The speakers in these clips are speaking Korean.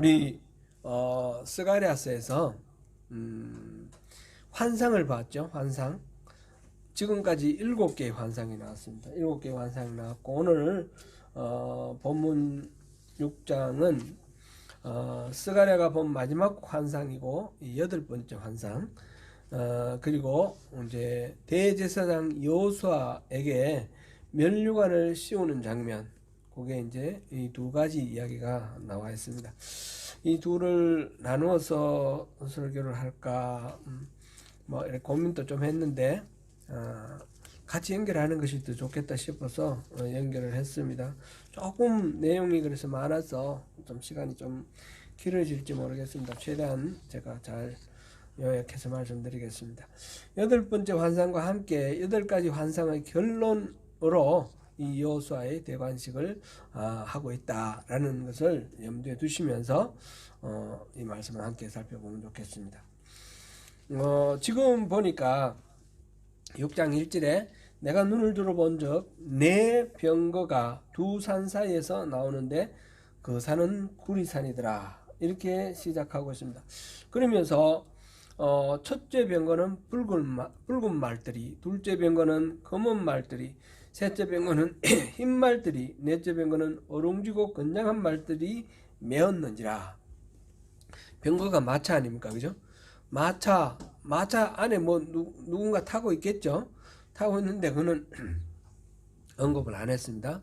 우리 스가랴서에서 환상을 봤죠. 환상. 지금까지 7개의 환상이 나왔습니다. 7개의 환상이 나왔고, 오늘 본문 6장은 스가랴가 본 마지막 환상이고 8번째 환상. 그리고 이제 대제사장 여호수아에게 면류관을 씌우는 장면, 그게 이제 이 두 가지 이야기가 나와 있습니다. 이 둘을 나누어서 설교를 할까 뭐 이렇게 고민도 좀 했는데 같이 연결하는 것이 더 좋겠다 싶어서 연결을 했습니다. 조금 내용이 그래서 많아서 좀 시간이 좀 길어질지 모르겠습니다. 최대한 제가 잘 요약해서 말씀드리겠습니다. 8번째 환상과 함께 8가지 환상의 결론으로 이 여호수아의 대관식을 하고 있다라는 것을 염두에 두시면서 이 말씀을 함께 살펴보면 좋겠습니다. 지금 보니까 6장 1절에 내가 눈을 들어본 적 내 병거가 두 산 사이에서 나오는데 그 산은 구리산이더라, 이렇게 시작하고 있습니다. 그러면서 첫째 병거는 붉은 말들이, 둘째 병거는 검은 말들이, 셋째 병거는 흰 말들이, 넷째 병거는 어룽지고 건장한 말들이 메었는지라. 병거가 마차 아닙니까? 그죠? 마차 안에 뭐 누군가 타고 있겠죠? 타고 있는데 그는 언급을 안 했습니다.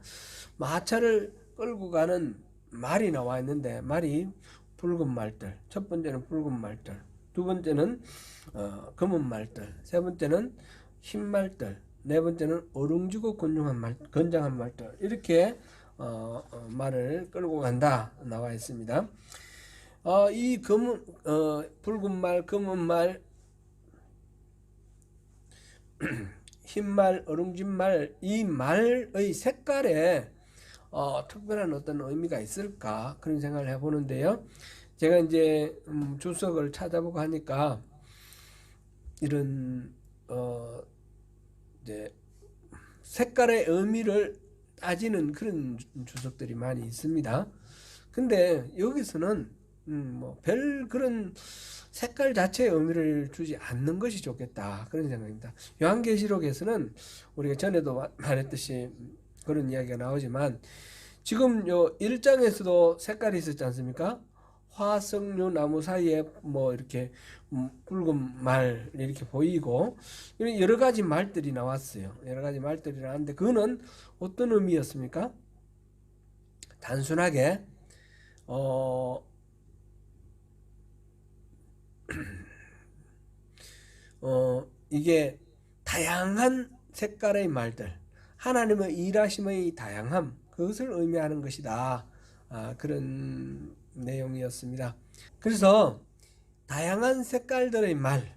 마차를 끌고 가는 말이 나와 있는데 말이 붉은 말들, 첫 번째는 붉은 말들, 두 번째는 검은 말들, 세 번째는 흰 말들, 네 번째는 어룽지고 건장한 말들, 이렇게 말을 끌고 간다 나와 있습니다. 이 붉은 말, 검은 말, 흰 말, 어룽진 말, 이 말의 색깔에 특별한 어떤 의미가 있을까, 그런 생각을 해보는데요. 제가 이제 주석을 찾아보고 하니까 이런 이제 색깔의 의미를 따지는 그런 주석들이 많이 있습니다. 근데 여기서는 뭐 별 그런 색깔 자체의 의미를 주지 않는 것이 좋겠다, 그런 생각입니다. 요한계시록에서는 우리가 전에도 말했듯이 그런 이야기가 나오지만 지금 요 1장에서도 색깔이 있었지 않습니까? 화석류 나무 사이에 뭐 이렇게 붉은 말 이렇게 보이고 여러 가지 말들이 나왔어요. 여러 가지 말들이 나왔는데 그거는 어떤 의미였습니까? 단순하게 이게 다양한 색깔의 말들, 하나님의 일하심의 다양함, 그것을 의미하는 것이다, 그런 내용이었습니다. 그래서 다양한 색깔들의 말,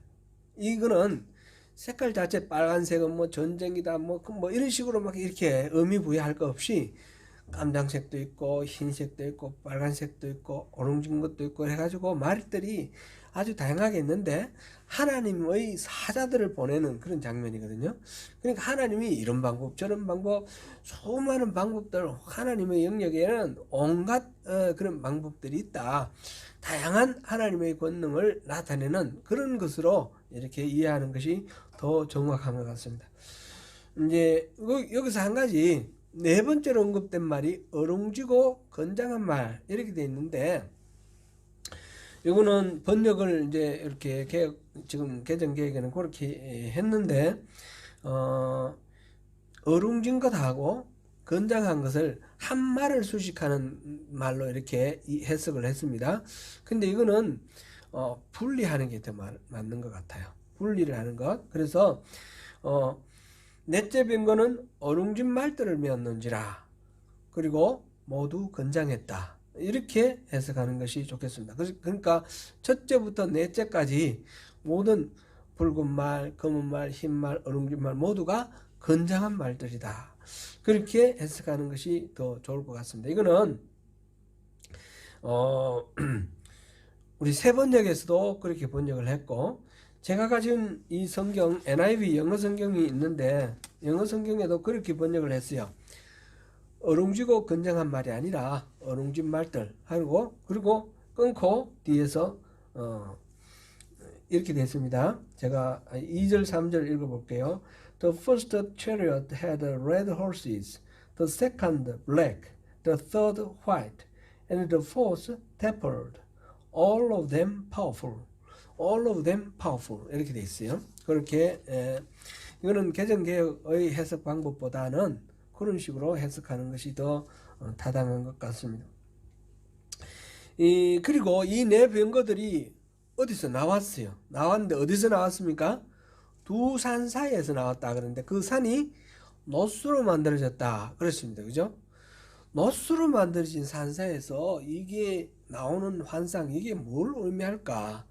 이거는 색깔 자체 빨간색은 뭐 전쟁이다 뭐 이런 식으로 막 이렇게 의미 부여할 거 없이 깜장색도 있고 흰색도 있고 빨간색도 있고 오렌진 것도 있고 해가지고 말들이 아주 다양하게 있는데 하나님의 사자들을 보내는 그런 장면이거든요. 그러니까 하나님이 이런 방법 저런 방법 수많은 방법들, 하나님의 영역에는 온갖 그런 방법들이 있다. 다양한 하나님의 권능을 나타내는 그런 것으로 이렇게 이해하는 것이 더 정확한 것 같습니다. 이제 여기서 한 가지, 네 번째로 언급된 말이 어룽지고 건장한 말, 이렇게 돼 있는데 이거는 번역을 이제 이렇게 지금 개정 계획에는 그렇게 했는데 어룽진 것하고 건장한 것을 한 말을 수식하는 말로 이렇게 해석을 했습니다. 근데 이거는 분리하는 게 더 맞는 것 같아요. 분리를 하는 것. 그래서 넷째 병거는 어룽진 말들을 메었는지라, 그리고 모두 건장했다, 이렇게 해석하는 것이 좋겠습니다. 그러니까 첫째부터 넷째까지 모든 붉은 말, 검은 말, 흰 말, 어룽진 말 모두가 건장한 말들이다, 그렇게 해석하는 것이 더 좋을 것 같습니다. 이거는 우리 세 번역에서도 그렇게 번역을 했고, 제가 가진 이 성경 NIV 영어 성경이 있는데 영어 성경에도 그렇게 번역을 했어요. 어룽지고 건장한 말이 아니라 어룽진 말들 하고, 그리고 끊고 뒤에서 이렇게 됐습니다. 제가 2절 3절 읽어볼게요. The first chariot had red horses, the second black, the third white, and the fourth dappled. All of them powerful. All of them powerful. 이렇게 돼 있어요. 그렇게 이거는 개정개혁의 해석 방법보다는 그런 식으로 해석하는 것이 더 타당한 것 같습니다. 그리고 이 네 병거들이 어디서 나왔어요? 나왔는데 어디서 나왔습니까? 두 산 사이에서 나왔다 그러는데 그 산이 노스로 만들어졌다 그랬습니다. 그죠? 노스로 만들어진 산 사이에서 이게 나오는 환상, 이게 뭘 의미할까?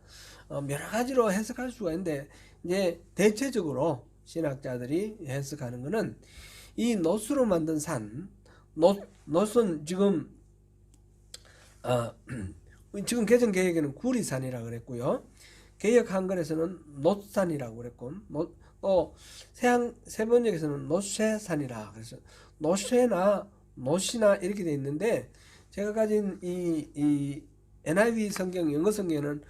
여러 가지로 해석할 수가 있는데 이제 대체적으로 신학자들이 해석하는 것은 이 노스로 만든 산, 노스는 지금 지금 개정개혁에는 구리산이라고 그랬고요. 개혁 한글에서는 노산이라고 그랬고, 또 세번역에서는 노쇠산이라 그래서 노쇠나 노시나 이렇게 돼 있는데 제가 가진 이 NIV 성경 영어 성경에는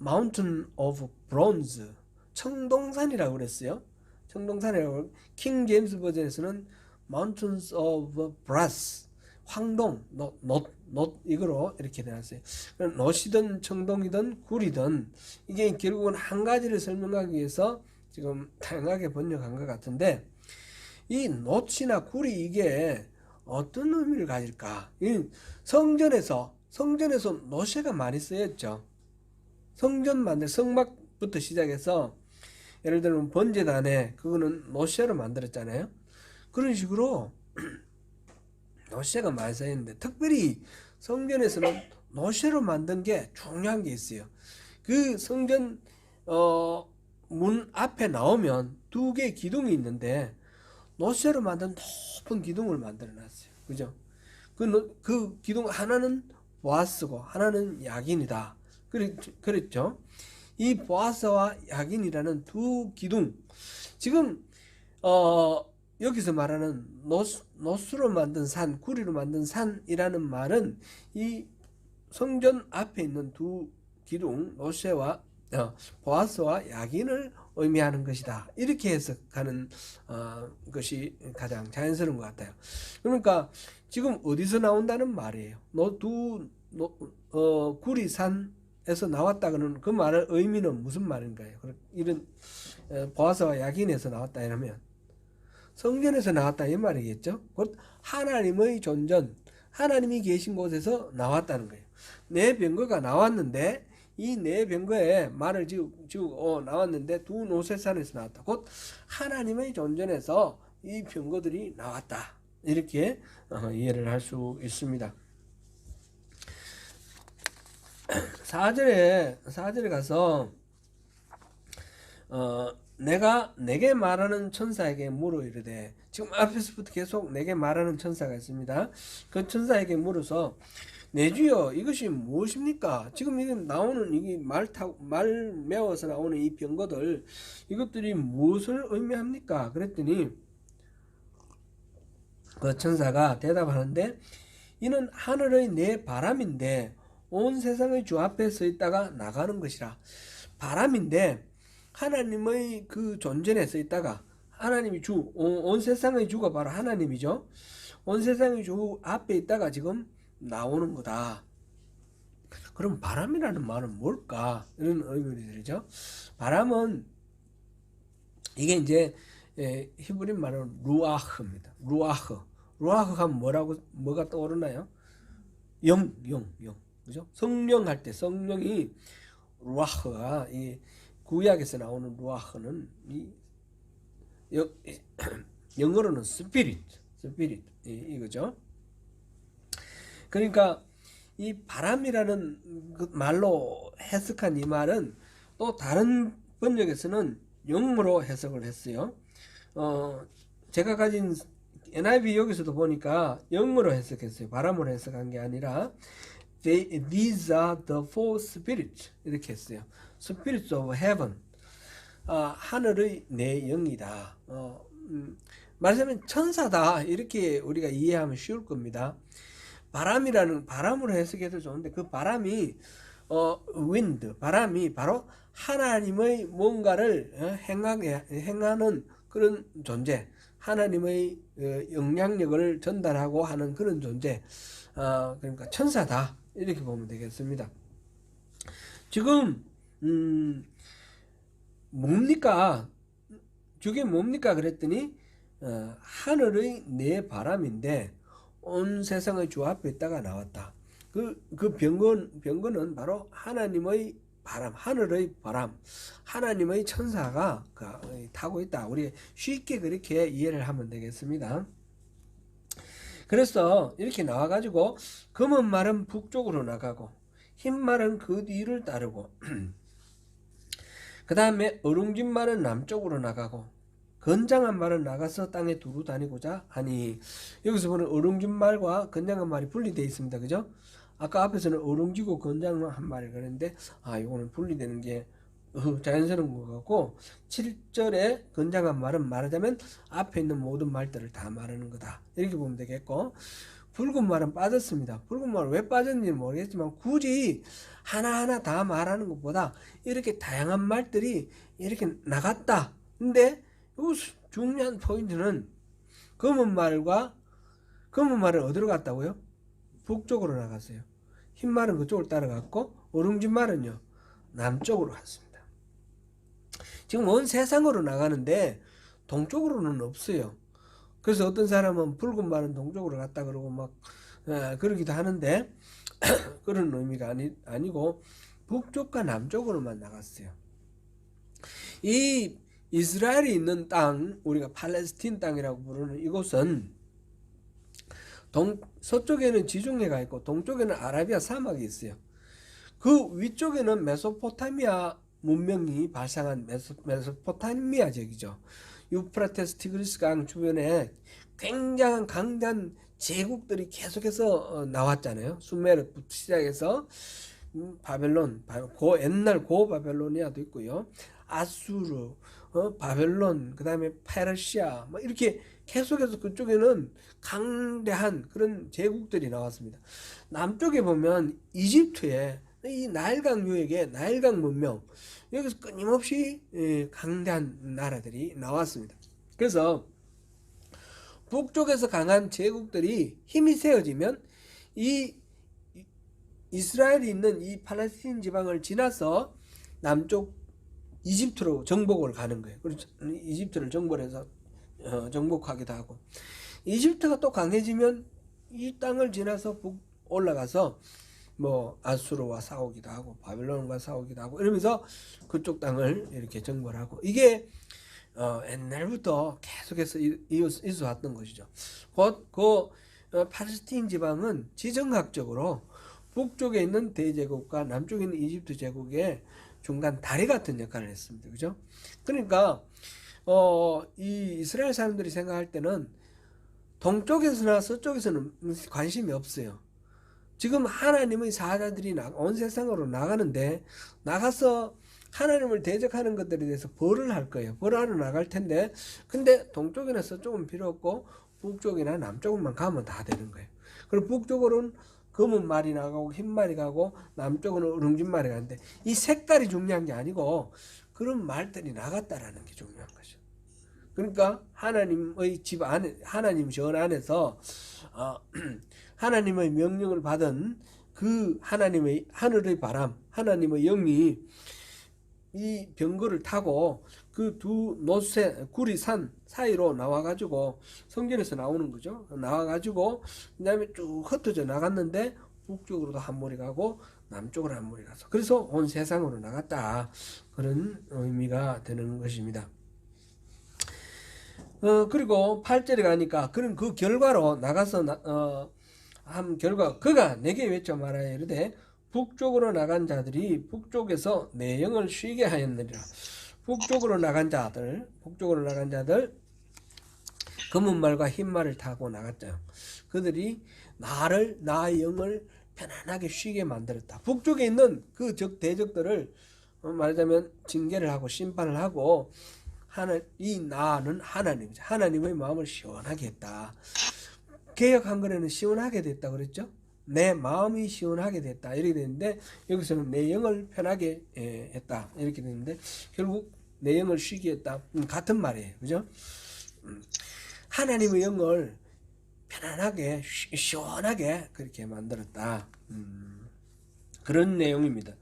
Mountain of Bronze 청동산이라고 그랬어요. 청동산이라고. 킹 제임스 버전에서는 Mountains of Brass 황동, 놋 이거로 이렇게 되었어요. 놋이든 청동이든 구리든 이게 결국은 한 가지를 설명하기 위해서 지금 다양하게 번역한 것 같은데 이 놋이나 구리 이게 어떤 의미를 가질까? 이 성전에서 노쇠가 많이 쓰였죠. 성전 만들 성막부터 시작해서 예를 들면 번제단에 그거는 노쇠로 만들었잖아요. 그런 식으로 노쇠가 많이 쓰였는데 특별히 성전에서는 노쇠로 만든 게 중요한 게 있어요. 그 성전 문 앞에 나오면 두 개의 기둥이 있는데 노쇠로 만든 높은 기둥을 만들어 놨어요. 그죠? 그 기둥 하나는 보아스고 하나는 야긴이다. 그랬죠? 이 보아스와 야긴이라는 두 기둥. 지금 여기서 말하는 노수로 만든 산, 구리로 만든 산이라는 말은 이 성전 앞에 있는 두 기둥, 노쇠와 보아스와 야긴을 의미하는 것이다. 이렇게 해석하는 것이 가장 자연스러운 것 같아요. 그러니까 지금 어디서 나온다는 말이에요. 구리산에서 나왔다 그러는 그 말의 의미는 무슨 말인가요? 이런 보아스와 야긴에서 나왔다 이러면 성전에서 나왔다 이 말이겠죠. 곧 하나님의 존전, 하나님이 계신 곳에서 나왔다는 거예요. 네 병거가 나왔는데 이 네 병거에 말을 지우고 나왔는데 두 노쇠산에서 나왔다. 곧 하나님의 존전에서 이 병거들이 나왔다. 이렇게 이해를 할 수 있습니다. 4절에 가서 내가 내게 말하는 천사에게 물어 이르되, 지금 앞에서부터 계속 내게 말하는 천사가 있습니다. 그 천사에게 물어서 내 주여 이것이 무엇입니까? 지금 이게 나오는 이게 말 메워서 나오는 이 병거들 이것들이 무엇을 의미합니까? 그랬더니 그 천사가 대답하는데 이는 하늘의 내 바람인데 온 세상의 주 앞에 서 있다가 나가는 것이라. 바람인데 하나님의 그 존전에 서 있다가 하나님이 주, 온 세상의 주가 바로 하나님이죠. 온 세상의 주 앞에 있다가 지금 나오는 거다. 그럼 바람이라는 말은 뭘까? 이런 의문이 들죠. 바람은 이게 이제 히브리 말로 루아흐입니다. 루아흐 하면 뭐가 떠오르나요? 영. 그죠? 성령 할 때 성령이 루아흐가 이 구약에서 나오는 루아흐는 영어로는 스피릿 이거죠. 그러니까 이 바람이라는 그 말로 해석한 이 말은 또 다른 번역에서는 영으로 해석을 했어요. 제가 가진 NIV 여기서도 보니까 영으로 해석했어요. 바람으로 해석한 게 아니라 These are the four spirits 이렇게 했어요. Spirits of heaven, 하늘의 내 영이다. 말하자면 천사다 이렇게 우리가 이해하면 쉬울 겁니다. 바람이라는 바람으로 해석해도 좋은데 그 바람이 wind 바람이 바로 하나님의 뭔가를 행하는 그런 존재, 하나님의 영향력을 전달하고 하는 그런 존재, 그러니까 천사다 이렇게 보면 되겠습니다. 지금 뭡니까? 저게 뭡니까? 그랬더니 하늘의 네 바람인데 온 세상의 주 앞에 있다가 나왔다. 그 병거는 바로 하나님의 바람, 하늘의 바람, 하나님의 천사가 타고 있다. 우리 쉽게 그렇게 이해를 하면 되겠습니다. 그래서 이렇게 나와가지고 검은 말은 북쪽으로 나가고 흰 말은 그 뒤를 따르고 그 다음에 어룽진 말은 남쪽으로 나가고 건장한 말은 나가서 땅에 두루 다니고자 하니, 여기서 보는 어룽진 말과 건장한 말이 분리되어 있습니다. 그죠? 아까 앞에서는 어룽지고 건장한 말이 그랬는데 이거는 분리되는 게 자연스러운 것 같고, 7절에 건장한 말은 말하자면 앞에 있는 모든 말들을 다 말하는 거다 이렇게 보면 되겠고, 붉은 말은 빠졌습니다. 붉은 말은 왜 빠졌는지는 모르겠지만 굳이 하나하나 다 말하는 것보다 이렇게 다양한 말들이 이렇게 나갔다. 근데 이 중요한 포인트는 검은 말은 어디로 갔다고요? 북쪽으로 나갔어요. 흰 말은 그쪽으로 따라갔고 어룽진 말은요 남쪽으로 갔습니다. 지금 온 세상으로 나가는데 동쪽으로는 없어요. 그래서 어떤 사람은 붉은 말은 동쪽으로 갔다 그러고 막 그러기도 하는데 그런 의미가 아니고 북쪽과 남쪽으로만 나갔어요. 이 이스라엘이 있는 땅, 우리가 팔레스틴 땅이라고 부르는 이곳은 서쪽에는 지중해가 있고 동쪽에는 아라비아 사막이 있어요. 그 위쪽에는 메소포타미아 문명이 발상한 메소포타미아 지역이죠. 유프라테스 티그리스 강 주변에 굉장한 강대한 제국들이 계속해서 나왔잖아요. 수메르부터 시작해서 바벨론, 옛날 고바벨로니아도 있고요. 아수르, 바벨론, 그 다음에 페르시아, 뭐 이렇게 계속해서 그쪽에는 강대한 그런 제국들이 나왔습니다. 남쪽에 보면 이집트에 이 나일강 유역의 나일강 문명, 여기서 끊임없이 강대한 나라들이 나왔습니다. 그래서 북쪽에서 강한 제국들이 힘이 세어지면 이 이스라엘이 있는 이 팔레스틴 지방을 지나서 남쪽 이집트로 정복을 가는 거예요. 그래서 이집트를 정벌해서 정복하기도 하고, 이집트가 또 강해지면 이 땅을 지나서 북 올라가서 뭐 아수르와 싸우기도 하고 바벨론과 싸우기도 하고 이러면서 그쪽 땅을 이렇게 정벌하고, 이게 옛날부터 계속해서 있어 왔던 것이죠. 그 팔레스틴 지방은 지정학적으로 북쪽에 있는 대제국과 남쪽에 있는 이집트 제국의 중간 다리 같은 역할을 했습니다. 그죠? 그러니까 이 이스라엘 사람들이 생각할 때는 동쪽에서나 서쪽에서는 관심이 없어요. 지금 하나님의 사자들이 온 세상으로 나가는데, 나가서 하나님을 대적하는 것들에 대해서 벌을 할 거예요. 벌하러 나갈 텐데, 근데 동쪽이나 서쪽은 필요 없고 북쪽이나 남쪽만 가면 다 되는 거예요. 그리고 북쪽으로는 검은 말이 나가고 흰 말이 가고 남쪽은 어룽진 말이 가는데, 이 색깔이 중요한 게 아니고 그런 말들이 나갔다라는 게 중요한 거죠. 그러니까 하나님의 집 안에, 하나님 전 안에서 하나님의 명령을 받은 그 하나님의 하늘의 바람, 하나님의 영이 이 병거를 타고 그 두 노새 구리산 사이로 나와가지고, 성경에서 나오는 거죠. 나와가지고 그 다음에 쭉 흩어져 나갔는데 북쪽으로도 한 무리 가고 남쪽으로 한 무리 가서, 그래서 온 세상으로 나갔다, 그런 의미가 되는 것입니다. 그리고 8절에 가니까 그런 그 결과로 나가서 한 결과, 그가 내게 외쳐 말하여 이르되 북쪽으로 나간 자들이 북쪽에서 내 영을 쉬게 하였느니라. 북쪽으로 나간 자들 검은 말과 흰 말을 타고 나갔죠. 그들이 나의 영을 편안하게 쉬게 만들었다. 북쪽에 있는 그 대적들을 말하자면 징계를 하고 심판을 하고, 이 나는 하나님의 마음을 시원하게 했다. 개역 한글에는 시원하게 됐다 그랬죠. 내 마음이 시원하게 됐다 이렇게 되는데, 여기서는 내 영을 편하게 했다 이렇게 되는데, 결국 내 영을 쉬게 했다, 같은 말이에요. 그죠? 하나님의 영을 편안하게 시원하게 그렇게 만들었다, 그런 내용입니다.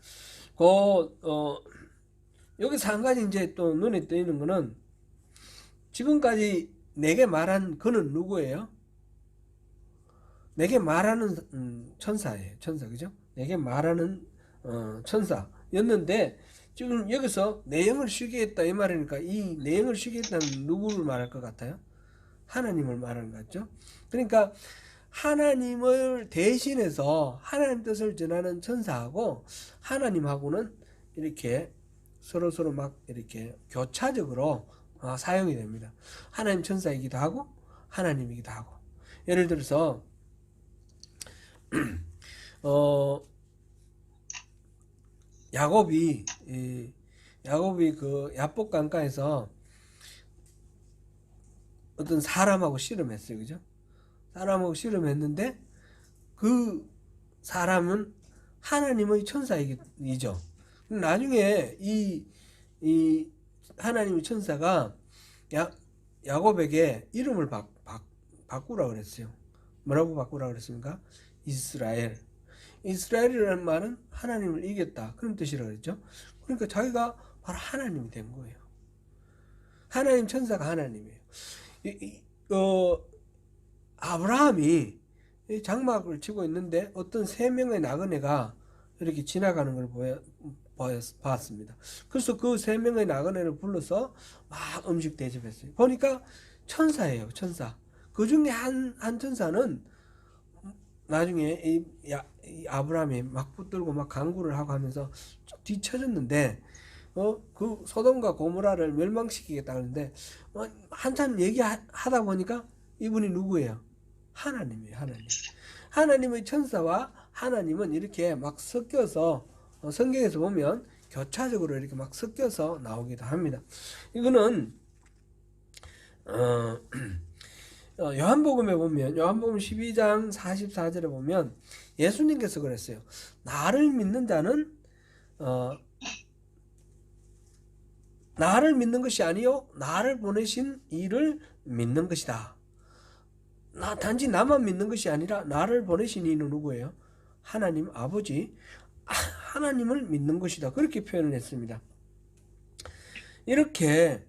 여기서 한 가지 이제 또 눈에 띄는 거는, 지금까지 내게 말한 그는 누구예요? 내게 말하는 천사예요. 천사, 그죠? 내게 말하는 천사였는데, 지금 여기서 내 영을 쉬게 했다 이 말이니까, 이 내 영을 쉬게 했다는 누구를 말할 것 같아요? 하나님을 말하는 것 같죠? 그러니까 하나님을 대신해서 하나님 뜻을 전하는 천사하고 하나님하고는 이렇게 서로 막 이렇게 교차적으로 사용이 됩니다. 하나님 천사이기도 하고 하나님이기도 하고. 예를 들어서 야곱이 그 야복 강가에서 어떤 사람하고 씨름했어요. 그죠? 사람하고 씨름했는데, 그 사람은 하나님의 천사이죠. 나중에 이 하나님의 천사가 야곱에게 이름을 바꾸라 그랬어요. 뭐라고 바꾸라 그랬습니까? 이스라엘. 이스라엘이라는 말은 하나님을 이겼다, 그런 뜻이라고 그랬죠. 그러니까 자기가 바로 하나님이 된 거예요. 하나님 천사가 하나님이에요. 아브라함이 장막을 치고 있는데 어떤 3명의 나그네가 이렇게 지나가는 걸 봤습니다. 그래서 그 3명의 나그네를 불러서 막 음식 대접했어요. 보니까 천사예요, 천사. 그 중에 한 천사는 나중에 이 아브라함이 막 붙들고 막 강구를 하고 하면서 뒤처졌는데, 그 소돔과 고모라를 멸망시키겠다 하는데, 한참 얘기하다 보니까 이분이 누구예요? 하나님이에요, 하나님. 하나님의 천사와 하나님은 이렇게 막 섞여서, 성경에서 보면 교차적으로 이렇게 막 섞여서 나오기도 합니다. 이거는 요한복음에 보면, 요한복음 12장 44절에 보면 예수님께서 그랬어요. 나를 믿는 자는 나를 믿는 것이 아니요 나를 보내신 이를 믿는 것이다. 단지 나만 믿는 것이 아니라 나를 보내신 이는 누구예요? 하나님 아버지, 하나님을 믿는 것이다, 그렇게 표현을 했습니다. 이렇게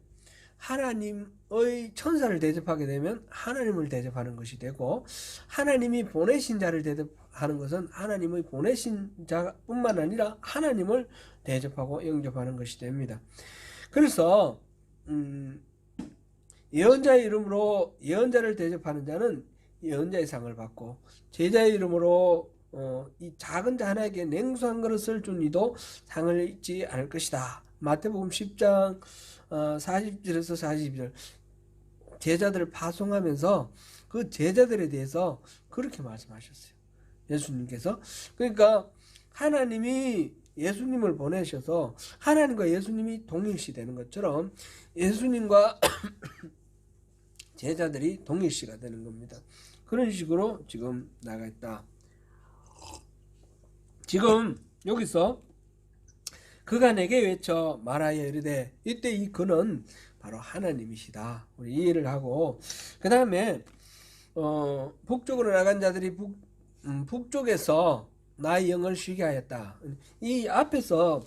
하나님의 천사를 대접하게 되면 하나님을 대접하는 것이 되고, 하나님이 보내신 자를 대접하는 것은 하나님의 보내신 자뿐만 아니라 하나님을 대접하고 영접하는 것이 됩니다. 그래서 예언자의 이름으로 예언자를 대접하는 자는 예언자의 상을 받고, 제자의 이름으로 이 작은 자 하나에게 냉수한 그릇을 준 이도 상을 잊지 않을 것이다. 마태복음 10장 40절에서 42절, 제자들을 파송하면서 그 제자들에 대해서 그렇게 말씀하셨어요, 예수님께서. 그러니까 하나님이 예수님을 보내셔서 하나님과 예수님이 동일시 되는 것처럼 예수님과 제자들이 동일시가 되는 겁니다. 그런 식으로 지금 나가 있다. 지금 여기서 그가 내게 외쳐 말하여 이르되, 이때 이 그는 바로 하나님이시다, 우리 이해를 하고, 그 다음에 북쪽으로 나간 자들이 북쪽에서 나의 영을 쉬게 하였다. 이 앞에서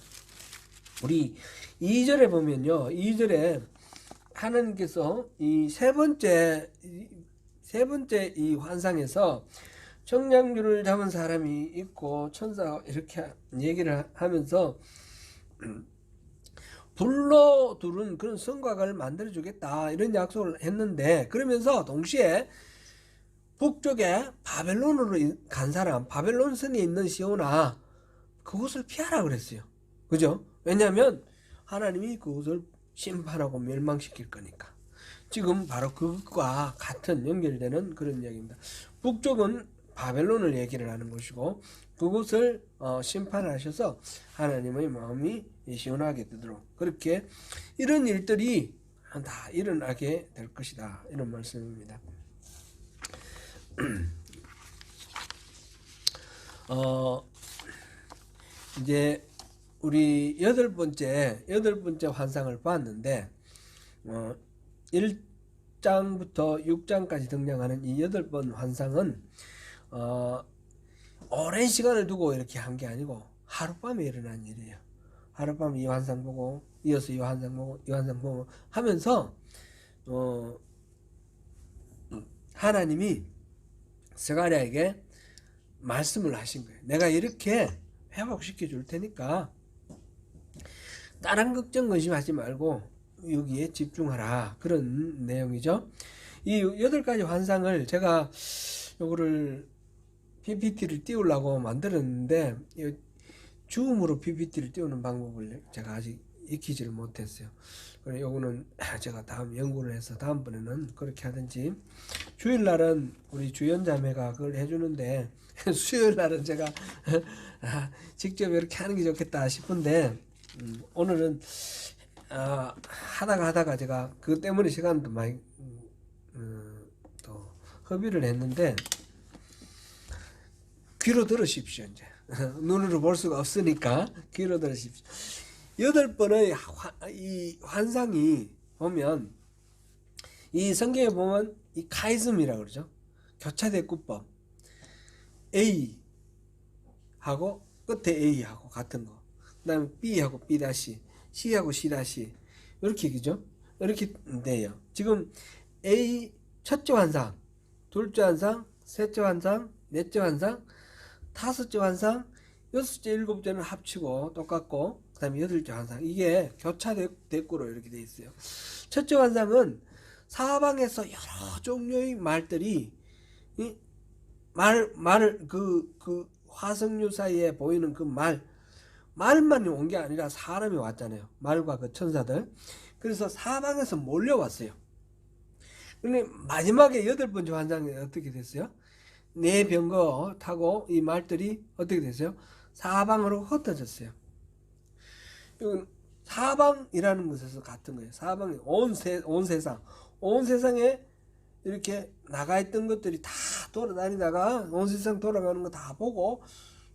우리 2절에 보면요, 2절에 하나님께서 이 세 번째 이 환상에서 청량류를 잡은 사람이 있고 천사가 이렇게 얘기를 하면서 불로 두른 그런 성곽을 만들어 주겠다, 이런 약속을 했는데, 그러면서 동시에 북쪽에 바벨론으로 간 사람, 바벨론 성에 있는 시온아, 그곳을 피하라 그랬어요. 그죠? 왜냐하면 하나님이 그곳을 심판하고 멸망시킬 거니까. 지금 바로 그것과 같은 연결되는 그런 이야기입니다. 북쪽은 바벨론을 얘기를 하는 것이고, 그곳을 심판하셔서 하나님의 마음이 시원하게 되도록, 그렇게 이런 일들이 다 일어나게 될 것이다, 이런 말씀입니다. 어 이제 우리 여덟 번째 환상을 봤는데 1장부터 6장까지 등장하는 이 8번 환상은 오랜 시간을 두고 이렇게 한 게 아니고 하룻밤에 일어난 일이에요. 하룻밤에 이 환상 보고 이어서 이 환상 보고 이 환상 보고 하면서 하나님이 스가랴에게 말씀을 하신 거예요. 내가 이렇게 회복시켜 줄 테니까 다른 걱정 근심하지 말고 여기에 집중하라, 그런 내용이죠. 이 8가지 환상을 제가 요거를 PPT를 띄우려고 만들었는데 줌으로 PPT를 띄우는 방법을 제가 아직 익히지를 못했어요. 그래서 요거는 제가 다음 연구를 해서 다음번에는 그렇게 하든지, 주일날은 우리 주연자매가 그걸 해주는데 수요일날은 제가 직접 이렇게 하는 게 좋겠다 싶은데 오늘은 하다가 제가 그것 때문에 시간도 많이 또 허비를 했는데, 귀로 들으십시오. 이제 눈으로 볼 수가 없으니까 귀로 들으십시오. 8번의 이 환상이 보면, 이 성경에 보면 이 카이즘이라고 그러죠. 교차대꾸법. A 하고 끝에 A하고 같은 거, 그 다음에 B하고 B 다시, C하고 C 다시, 이렇게 그죠? 이렇게 돼요. 지금 A 첫째 환상, 둘째 환상, 셋째 환상, 넷째 환상, 다섯째 환상, 여섯째, 일곱째는 합치고 똑같고, 그 다음에 여덟째 환상, 이게 교차대꾸로 이렇게 돼 있어요. 첫째 환상은 사방에서 여러 종류의 말들이 그 화석류 사이에 보이는 그 말만 온 게 아니라 사람이 왔잖아요. 말과 그 천사들. 그래서 사방에서 몰려왔어요. 근데 마지막에 8번째 환상이 어떻게 됐어요? 네 병거 타고 이 말들이 어떻게 됐어요? 사방으로 흩어졌어요. 이건 사방이라는 것에서 같은 거예요. 사방이 온 세상에 이렇게 나가 있던 것들이 다 돌아다니다가 온 세상 돌아가는 거 다 보고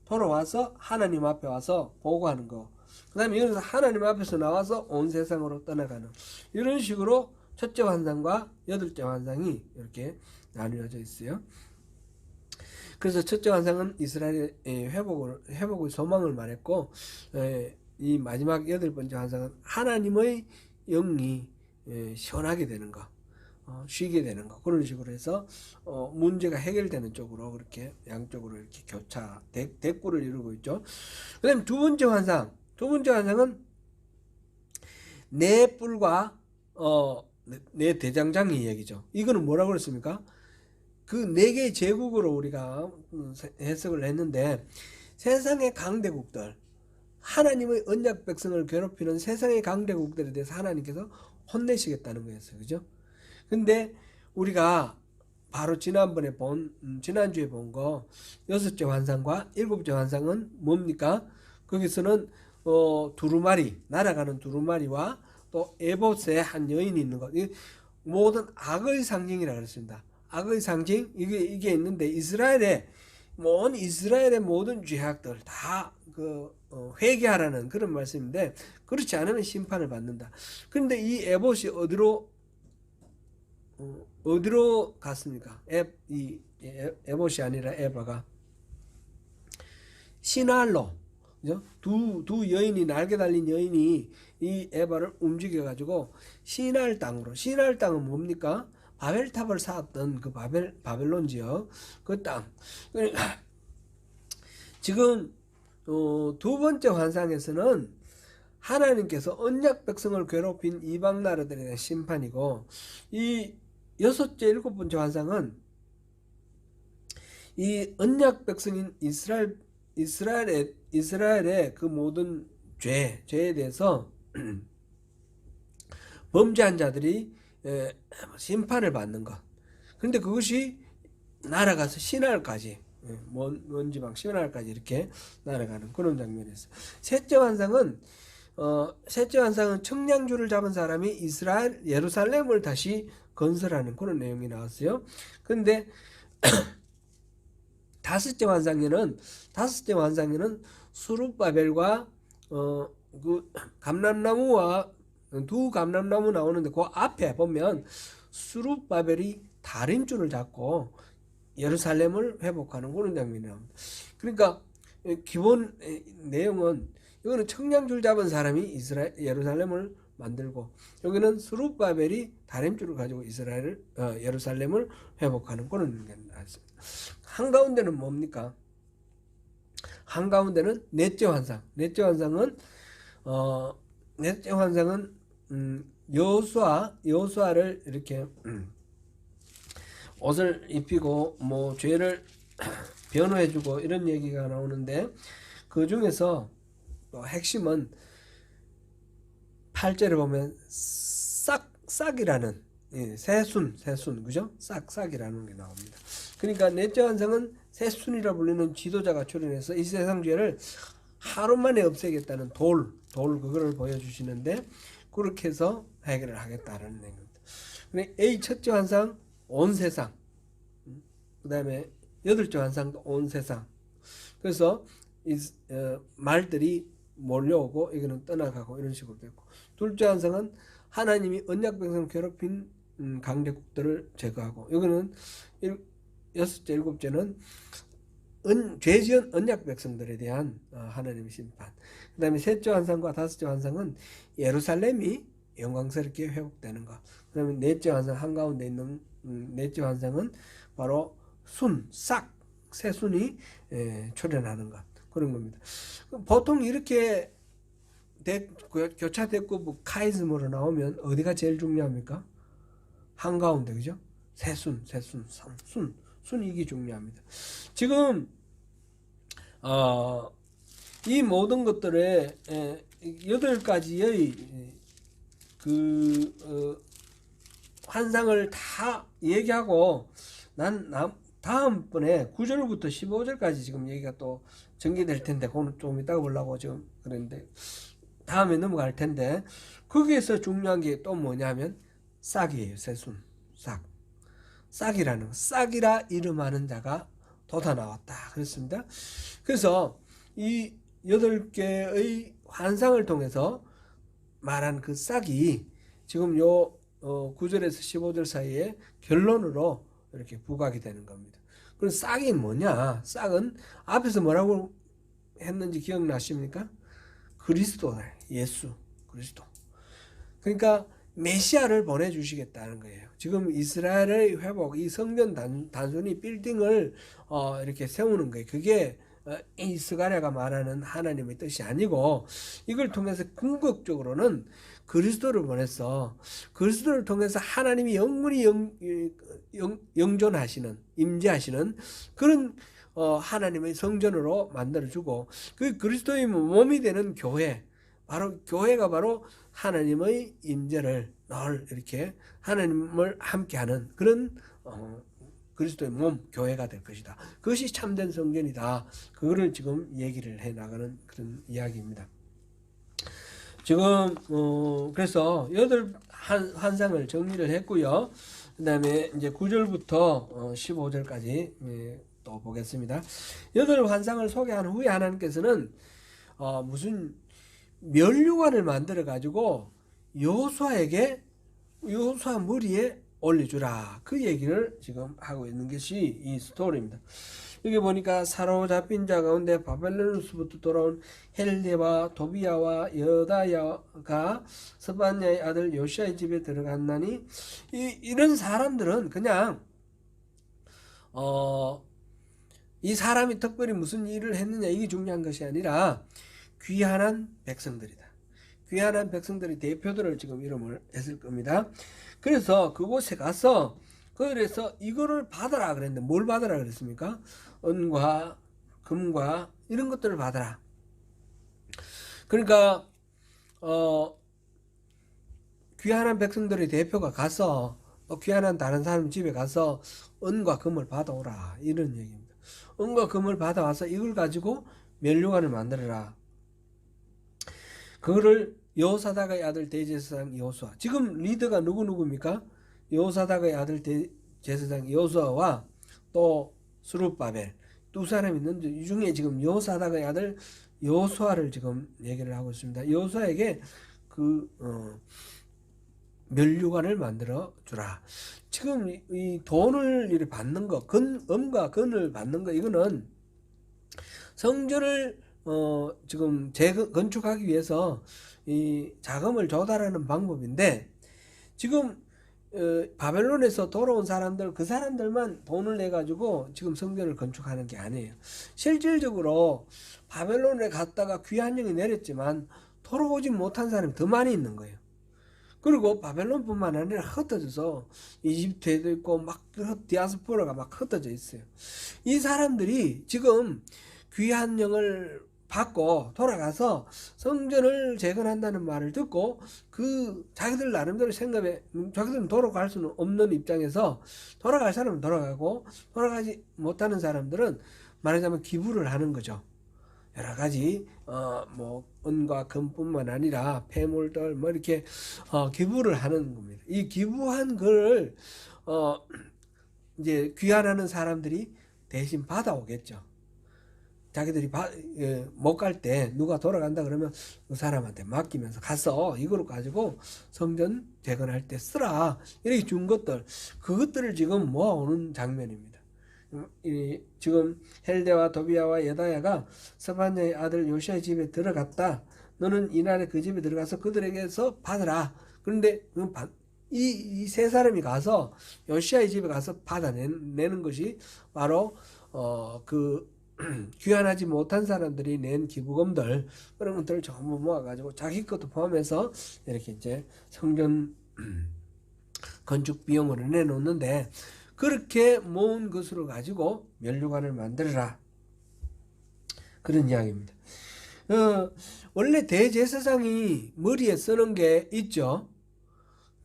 돌아와서 하나님 앞에 와서 보고하는 거. 그 다음에 여기서 하나님 앞에서 나와서 온 세상으로 떠나가는, 이런 식으로 첫째 환상과 8째 환상이 이렇게 나누어져 있어요. 그래서 첫째 환상은 이스라엘의 회복의 소망을 말했고, 이 마지막 8번째 환상은 하나님의 영이 시원하게 되는 거, 쉬게 되는 거, 그런 식으로 해서 문제가 해결되는 쪽으로 그렇게 양쪽으로 이렇게 대꾸를 이루고 있죠. 그 다음에 두 번째 환상은 네 뿔과 네 대장장이 얘기죠. 이거는 뭐라고 그랬습니까? 그 네 개의 제국으로 우리가 해석을 했는데, 세상의 강대국들, 하나님의 언약 백성을 괴롭히는 세상의 강대국들에 대해서 하나님께서 혼내시겠다는 거였어요. 그죠? 근데 우리가 바로 지난주에 본 거 6째 환상과 7째 환상은 뭡니까? 거기서는 두루마리, 날아가는 두루마리와 또 에봇에 한 여인이 있는 것, 모든 악의 상징이라고 그랬습니다. 악의 상징, 이게 있는데, 이스라엘의 모든 죄악들 다 회개하라는 그런 말씀인데, 그렇지 않으면 심판을 받는다. 그런데 이 에봇이 어디로 갔습니까? 에봇이 아니라 에바가 시날로, 그죠? 두 여인이, 날개 달린 여인이 이 에바를 움직여 가지고 시날 땅은 뭡니까? 바벨탑을 쌓았던 그 바벨론 지역, 그 땅. 지금 두 번째 환상에서는 하나님께서 언약 백성을 괴롭힌 이방 나라들에 대한 심판이고, 이 6째, 7번째 환상은 이 언약 백성인 이스라엘의 그 모든 죄에 대해서 범죄한 자들이 심판을 받는 것. 그런데 그것이 날아가서 시날까지, 먼 지방 시날까지 이렇게 날아가는 그런 장면이었어요. 셋째 환상은 청량주를 잡은 사람이 예루살렘을 다시 건설하는 그런 내용이 나왔어요. 근데 다섯째 환상에는 수룹바벨과 그 감람나무와 두 감람나무 나오는데 그 앞에 보면 수룹바벨이 다림줄을 잡고 예루살렘을 회복하는 그런 장면이 나옵니다. 그러니까 기본 내용은 이거는 청량줄 잡은 사람이 예루살렘을 만들고, 여기는 스룹바벨이 다림줄을 가지고 예루살렘을 회복하는 그런 게 나왔습니다. 한가운데는 뭡니까? 한가운데는 넷째 환상. 넷째 환상은 여호수아를 이렇게 옷을 입히고 뭐 죄를 변호해주고 이런 얘기가 나오는데, 그 중에서 핵심은 8절에 보면 싹이라는 새순 그죠? 싹이라는 게 나옵니다. 그러니까 넷째 환상은 새순이라 불리는 지도자가 출현해서 이 세상 죄를 하루 만에 없애겠다는 돌 그거를 보여주시는데, 그렇게 해서 해결을 하겠다는 얘기입니다. A 첫째 환상 온 세상, 그 다음에 여덟째 환상도 온 세상. 그래서 말들이 몰려오고 이거는 떠나가고 이런 식으로 됐고, 둘째 환상은 하나님이 언약 백성 괴롭힌 강대국들을 제거하고, 여기는 여섯째 일곱째는 죄 지은 언약 백성들에 대한 하나님의 심판. 그 다음에 셋째 환상과 다섯째 환상은 예루살렘이 영광스럽게 회복되는 것. 그 다음에 넷째 환상, 한가운데 있는 넷째 환상은 바로 새순이 출현하는 것, 그런 겁니다. 보통 이렇게 교차됐고 뭐 카이즘으로 나오면 어디가 제일 중요합니까? 한가운데, 그죠? 순이 이게 중요합니다. 지금 이 모든 것들의 8가지의 환상을 다 얘기하고 다음번에 9절부터 15절까지 지금 얘기가 또 전개될 텐데, 그거는 좀 이따가 보려고 지금 그랬는데 다음에 넘어갈 텐데, 거기에서 중요한 게 또 뭐냐면 싹이에요. 새순, 싹이라는 거. 싹이라 이름하는 자가 돋아 나왔다 그랬습니다. 그래서 이 8개의 환상을 통해서 말한 그 싹이 지금 요 9절에서 15절 사이에 결론으로 이렇게 부각이 되는 겁니다. 그럼 싹이 뭐냐? 싹은 앞에서 뭐라고 했는지 기억나십니까? 그리스도, 예수 그리스도. 그러니까 메시아를 보내주시겠다는 거예요. 지금 이스라엘의 회복, 이 성전 단순히 빌딩을 이렇게 세우는 거예요. 그게 이 스가랴가 말하는 하나님의 뜻이 아니고, 이걸 통해서 궁극적으로는 그리스도를 보내서 그리스도를 통해서 하나님이 영원히 영존하시는, 임재하시는 그런 하나님의 성전으로 만들어주고, 그 그리스도의 몸이 되는 교회가 바로 하나님의 임재를 늘 이렇게 하나님을 함께하는 그런 그리스도의 몸, 교회가 될 것이다. 그것이 참된 성전이다. 그거를 지금 얘기를 해 나가는 그런 이야기입니다. 지금 그래서 8 환상을 정리를 했고요. 그 다음에 이제 9절부터 15절까지 또 보겠습니다. 8 환상을 소개한 후에 하나님께서는 무슨 면류관을 만들어 가지고 여호수아 머리에 올려주라, 그 얘기를 지금 하고 있는 것이 이 스토리입니다. 여기 보니까 사로잡힌 자 가운데 바벨론으로부터 돌아온 헬레와 도비야와 여다야가 스바냐의 아들 요시아의 집에 들어갔나니, 이런 사람들은 그냥 이 사람이 특별히 무슨 일을 했느냐 이게 중요한 것이 아니라 귀환한 백성들이다. 귀환한 백성들의 대표들을 지금 이름을 했을 겁니다. 그래서 그곳에 가서 그래서 이거를 받아라 그랬는데, 뭘 받아라 그랬습니까? 은과 금과 이런 것들을 받아라. 그러니까 귀환한 백성들의 대표가 가서 귀환한 다른 사람 집에 가서 은과 금을 받아오라, 이런 얘기입니다. 은과 금을 받아와서 이걸 가지고 면류관을 만들어라. 그거를 여호사닥의 아들 대제사장 여호수아, 지금 리더가 누구입니까? 여호사닥의 아들 제사장 여호수아와 또 스룹바벨, 두 사람이 있는데 이 중에 지금 요사닥의 아들 요수아를 지금 얘기를 하고 있습니다. 요수아에게 면류관을 만들어 주라. 지금 이 돈을 이렇게 받는 거, 음과 건을 받는 거, 이거는 성전을 지금 재건축하기 위해서 이 자금을 조달하는 방법인데, 지금 바벨론에서 돌아온 사람들, 그 사람들만 돈을 내 가지고 지금 성전을 건축하는 게 아니에요. 실질적으로 바벨론에 갔다가 귀한 영이 내렸지만 돌아오지 못한 사람이 더 많이 있는 거예요. 그리고 바벨론뿐만 아니라 흩어져서 이집트에도 있고 막 디아스포라가 막 흩어져 있어요. 이 사람들이 지금 귀한 영을 받고 돌아가서 성전을 재건한다는 말을 듣고 자기들 나름대로 생각에, 자기들은 돌아갈 수는 없는 입장에서 돌아갈 사람은 돌아가고 돌아가지 못하는 사람들은 말하자면 기부를 하는 거죠. 여러 가지 뭐 은과 금뿐만 아니라 폐물들 뭐 이렇게 기부를 하는 겁니다. 이 기부한 걸 이제 귀환하는 사람들이 대신 받아오겠죠. 자기들이 못 갈 때 누가 돌아간다 그러면 그 사람한테 맡기면서 가서 이걸 가지고 성전 재건할 때 쓰라, 이렇게 준 것들, 그것들을 지금 모아오는 장면입니다. 지금 헬데와 도비아와 예다야가 스바냐의 아들 요시아의 집에 들어갔다. 너는 이날에 그 집에 들어가서 그들에게서 받으라. 그런데 이 세 사람이 가서 요시아의 집에 가서 받아내는 것이 바로 귀환하지 못한 사람들이 낸 기부금들, 그런 것들을 전부 모아가지고 자기 것도 포함해서 이렇게 이제 성전 건축 비용으로 내놓는데, 그렇게 모은 것으로 가지고 면류관을 만들어라, 그런 이야기입니다. 원래 대제사장이 머리에 쓰는 게 있죠.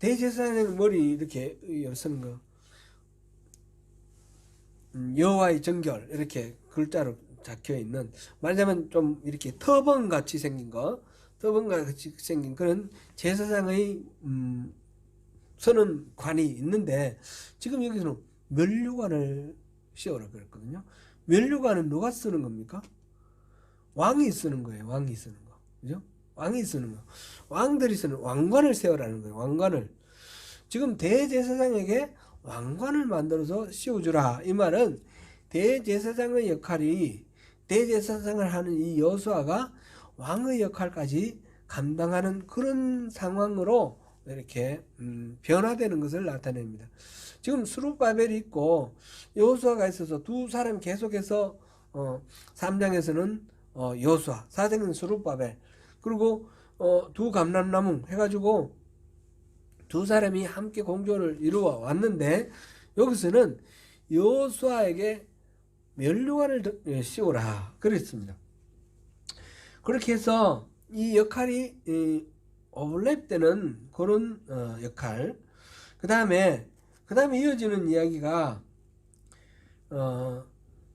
대제사장 머리 이렇게 쓰는 거, 여호와의 정결 이렇게 글자로 적혀 있는, 말하자면 좀 이렇게 터번 같이 생긴 거, 터번 같이 생긴 그런 제사장의 서는 관이 있는데, 지금 여기서는 면류관을 씌워라 그랬거든요. 면류관은 누가 쓰는 겁니까? 왕이 쓰는 거예요. 왕이 쓰는 거, 그죠? 왕이 쓰는 거, 왕들이 쓰는, 왕관을 세워라는 거예요. 왕관을. 지금 대제사장에게 왕관을 만들어서 씌워주라, 이 말은 대제사장의 역할이, 대제사장을 하는 이 여호수아가 왕의 역할까지 감당하는 그런 상황으로 이렇게 변화되는 것을 나타냅니다. 지금 스룹바벨이 있고 여호수아가 있어서 두 사람이 계속해서 3장에서는 여호수아, 4장에서는 스룹바벨, 그리고 두 감람나무 해가지고 두 사람이 함께 공조를 이루어 왔는데, 여기서는 여호수아에게 면류관을 씌우라 그랬습니다. 그렇게 해서 이 역할이 오버랩되는 그런 역할. 그 다음에 이어지는 이야기가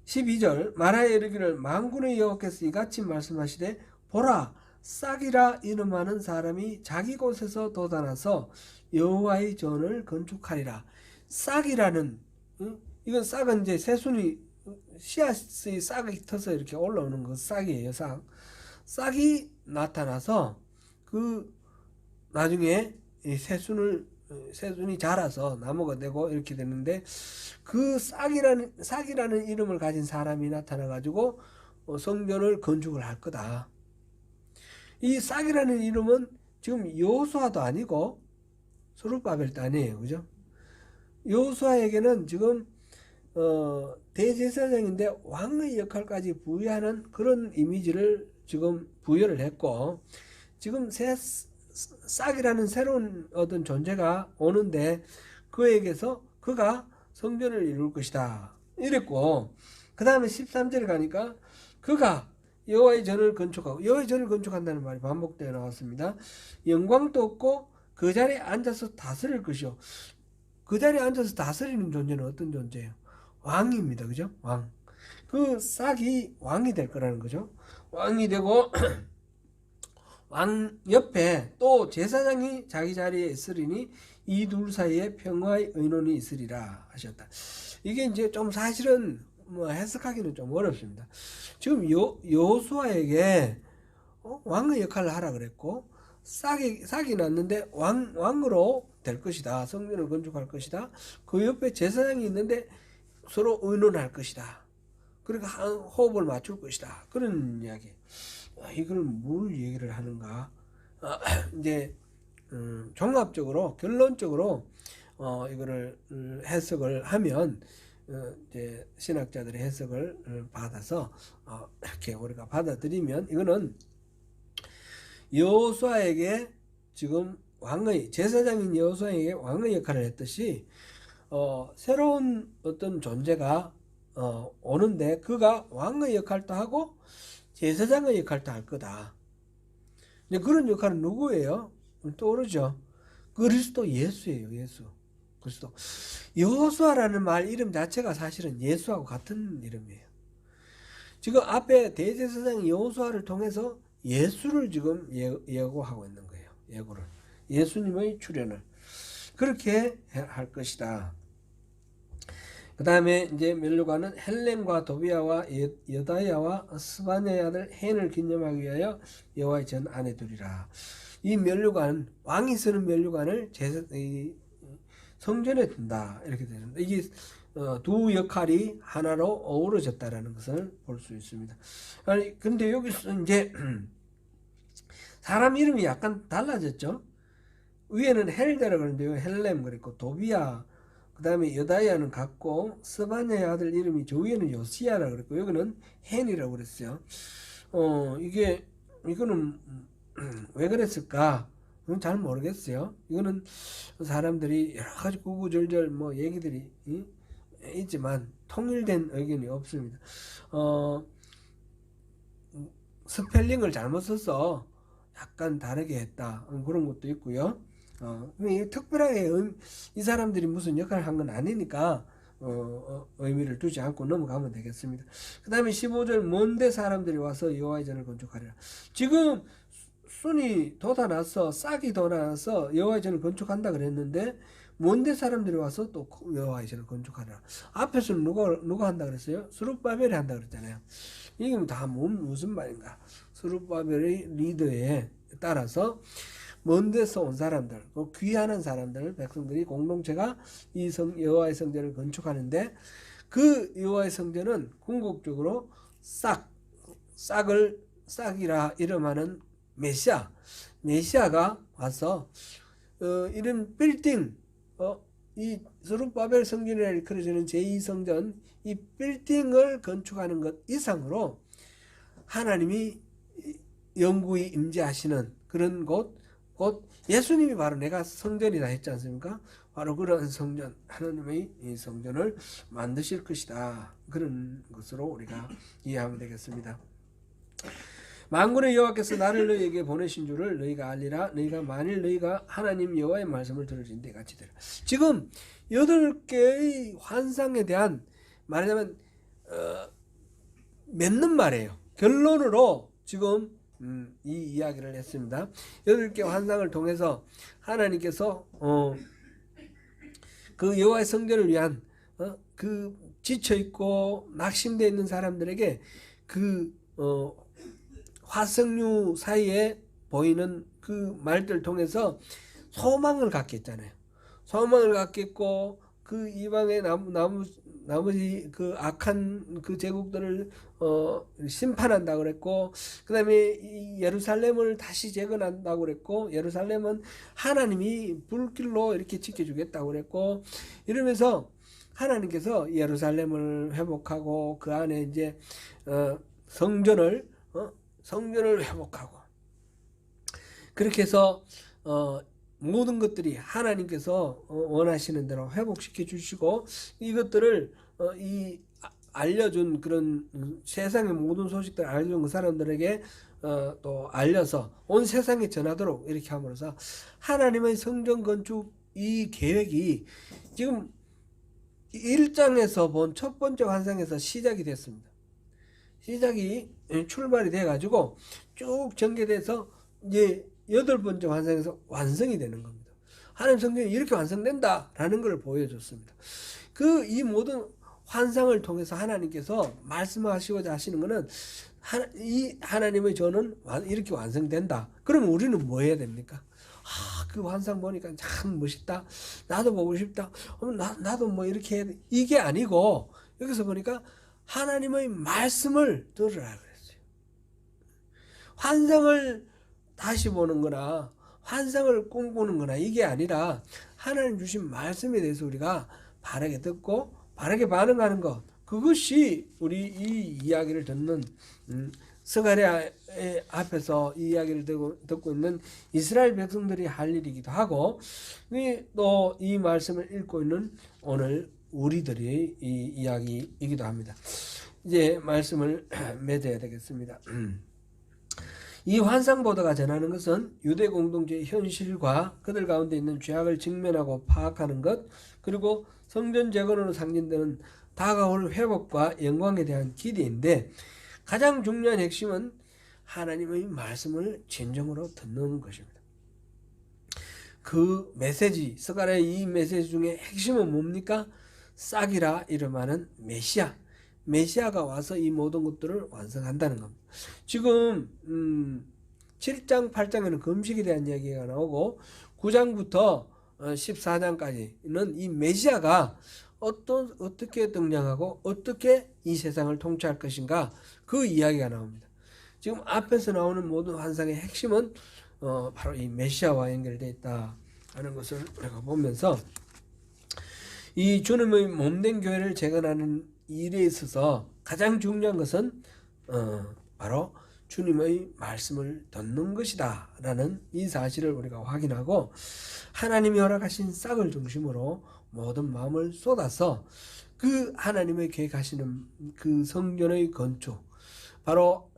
12절, 마라에 이르기를 만군의 여호와께서 이같이 말씀하시되 보라, 싹이라 이름하는 사람이 자기 곳에서 돋아나서 여호와의 전을 건축하리라. 싹이라는, 이건 싹은 이제 새순이 씨앗의 싹이 터서 이렇게 올라오는 거 싹이에요. 싹이 나타나서 나중에 새순이 자라서 나무가 되고 이렇게 되는데, 그 싹이라는 이름을 가진 사람이 나타나 가지고 성전을 건축을 할 거다. 이 싹이라는 이름은 지금 여호수아도 아니고 스룹바벨도 아니에요, 그죠? 여호수아에게는 지금 대제사장인데 왕의 역할까지 부여하는 그런 이미지를 지금 부여를 했고, 지금 싹이라는 새로운 어떤 존재가 오는데 그에게서 그가 성전을 이룰 것이다 이랬고, 그 다음에 13절에 가니까 그가 여호와의 전을 건축하고, 여호와의 전을 건축한다는 말이 반복되어 나왔습니다. 영광도 없고 그 자리에 앉아서 다스릴 것이요. 그 자리에 앉아서 다스리는 존재는 어떤 존재예요? 왕입니다. 그죠? 왕. 그 싹이 왕이 될 거라는 거죠. 왕이 되고 왕 옆에 또 제사장이 자기 자리에 있으리니 이 둘 사이에 평화의 의논이 있으리라 하셨다. 이게 이제 좀 사실은 뭐 해석하기는 좀 어렵습니다. 지금 여호수아에게 왕의 역할을 하라 그랬고 싹이 났는데 왕으로 될 것이다. 성전을 건축할 것이다. 그 옆에 제사장이 있는데 서로 의논할 것이다. 그러니까 호흡을 맞출 것이다. 그런 이야기. 이걸 뭘 얘기를 하는가? 이제 종합적으로 결론적으로 이거를 해석을 하면 이제 신학자들의 해석을 받아서 이렇게 우리가 받아들이면 이거는 여호수아에게 지금 제사장인 여호수아에게 왕의 역할을 했듯이 새로운 어떤 존재가 오는데 그가 왕의 역할도 하고 제사장의 역할도 할 거다. 그런 역할은 누구예요? 떠오르죠. 그리스도 예수예요. 예수. 그리스도. 여호수아라는 말 이름 자체가 사실은 예수하고 같은 이름이에요. 지금 앞에 대제사장 여호수아를 통해서 예수를 지금 예고하고 있는 거예요. 예고를. 예수님의 출현을. 그렇게 할 것이다. 그 다음에 이제 멸류관은 헬렘과 도비아와 여다야와 스바냐의 아들 헨을 기념하기 위하여 여호와의 전 안에 두리라. 이 멸류관, 왕이 쓰는 멸류관을 성전에 둔다. 이렇게 되는데 이게 두 역할이 하나로 어우러졌다라는 것을 볼 수 있습니다. 근데 여기서 이제 사람 이름이 약간 달라졌죠. 위에는 헬데라 그러는데요. 헬렘 그랬고 도비아 그 다음에 여다야는 같고 스바냐의 아들 이름이 저 위에는 요시야라 그랬고 여기는 헨이라고 그랬어요. 이거는 왜 그랬을까? 잘 모르겠어요. 이거는 사람들이 여러 가지 구구절절 뭐 얘기들이 있지만 통일된 의견이 없습니다. 스펠링을 잘못 써서 약간 다르게 했다. 그런 것도 있고요. 특별하게 이 사람들이 무슨 역할을 한 건 아니니까 의미를 두지 않고 넘어가면 되겠습니다. 그 다음에 15절 먼데 사람들이 와서 여호와의 전을 건축하리라. 지금 순이 돋아나서 싹이 돋아나서 여호와의 전을 건축한다 그랬는데 먼데 사람들이 와서 또 여호와의 전을 건축하리라. 앞에서는 누가 한다 그랬어요? 스룹바벨이 한다 그랬잖아요. 이게 다 무슨 말인가? 스룹바벨의 리더에 따라서 먼 데서 온 사람들, 귀환한 사람들, 백성들이 공동체가 이 여호와의 성전을 건축하는데 그 여호와의 성전은 궁극적으로 싹이라 이름하는 메시아가 와서 이런 빌딩, 이 스룹바벨 성전이라 일컬어지는 제2성전, 이 빌딩을 건축하는 것 이상으로 하나님이 영구히 임재하시는 그런 곳 예수님이 바로 내가 성전이다 했지 않습니까? 바로 그런 성전, 하나님의 이 성전을 만드실 것이다. 그런 것으로 우리가 이해하면 되겠습니다. 만군의 여호와께서 나를 너희에게 보내신 줄을 너희가 알리라. 너희가 만일 너희가 하나님 여호와의 말씀을 들으신 데 같이 들으라. 지금 8개의 환상에 대한 말하자면 맺는 말이에요. 결론으로 지금 이 이야기를 했습니다. 8개 환상을 통해서 하나님께서 그 여호와의 성전을 위한 그 지쳐있고 낙심되어 있는 사람들에게 그 화석류 사이에 보이는 그 말들 통해서 소망을 갖게 했잖아요. 소망을 갖게 했고 그 이방의 나머지 그 악한 그 제국들을 심판한다고 그랬고, 그 다음에 예루살렘을 다시 재건한다고 그랬고, 예루살렘은 하나님이 불길로 이렇게 지켜주겠다고 그랬고, 이러면서 하나님께서 예루살렘을 회복하고 그 안에 이제 성전을 회복하고 그렇게 해서 모든 것들이 하나님께서 원하시는 대로 회복시켜 주시고 이것들을 알려준 그런 세상의 모든 소식들을 알려준 그 사람들에게 또 알려서 온 세상에 전하도록 이렇게 함으로써 하나님의 성전 건축 이 계획이 지금 1장에서 본 첫 번째 환상에서 시작이 됐습니다. 시작이 출발이 돼가지고 쭉 전개돼서 이제 8번째 환상에서 완성이 되는 겁니다. 하나님 성전이 이렇게 완성된다라는 걸 보여줬습니다. 이 모든 환상을 통해서 하나님께서 말씀하시고자 하시는 것은 이 하나님의 저는 이렇게 완성된다. 그러면 우리는 뭐 해야 됩니까? 그 환상 보니까 참 멋있다. 나도 보고 싶다. 나도 뭐 이렇게 해야 돼. 이게 아니고 여기서 보니까 하나님의 말씀을 들으라 그랬어요. 환상을 다시 보는 거나 환상을 꿈꾸는 거나 이게 아니라 하나님 주신 말씀에 대해서 우리가 바르게 듣고 바르게 반응하는 것, 그것이 우리 이 이야기를 듣는 스가랴 앞에서 이 이야기를 듣고 있는 이스라엘 백성들이 할 일이기도 하고, 또 이 말씀을 읽고 있는 오늘 우리들의 이 이야기이기도 합니다. 이제 말씀을 맺어야 되겠습니다. 이 환상보도가 전하는 것은 유대 공동체의 현실과 그들 가운데 있는 죄악을 직면하고 파악하는 것, 그리고 성전 재건으로 상징되는 다가올 회복과 영광에 대한 기대인데, 가장 중요한 핵심은 하나님의 말씀을 진정으로 듣는 것입니다. 그 메시지, 스가랴의 이 메시지 중에 핵심은 뭡니까? 싹이라 이름하는 메시아가 와서 이 모든 것들을 완성한다는 겁니다. 지금 7장 8장에는 금식에 대한 이야기가 나오고 9장부터 14장까지는 이 메시아가 어떻게 등장하고 어떻게 이 세상을 통치할 것인가, 그 이야기가 나옵니다. 지금 앞에서 나오는 모든 환상의 핵심은 바로 이 메시아와 연결되어 있다 하는 것을 우리가 보면서, 이 주님의 몸된 교회를 재건하는 일에 있어서 가장 중요한 것은 바로 주님의 말씀을 듣는 것이다 라는 이 사실을 우리가 확인하고, 하나님이 허락하신 싹을 중심으로 모든 마음을 쏟아서 그 하나님의 계획하시는 그 성전의 건축, 바로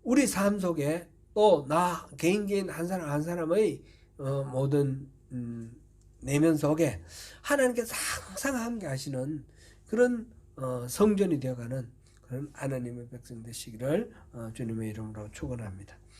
우리 삶 속에 또 나 개인 한 사람 한 사람의 모든 내면 속에 하나님께서 항상 함께 하시는 그런 성전이 되어가는 그런 하나님의 백성 되시기를 주님의 이름으로 축원합니다.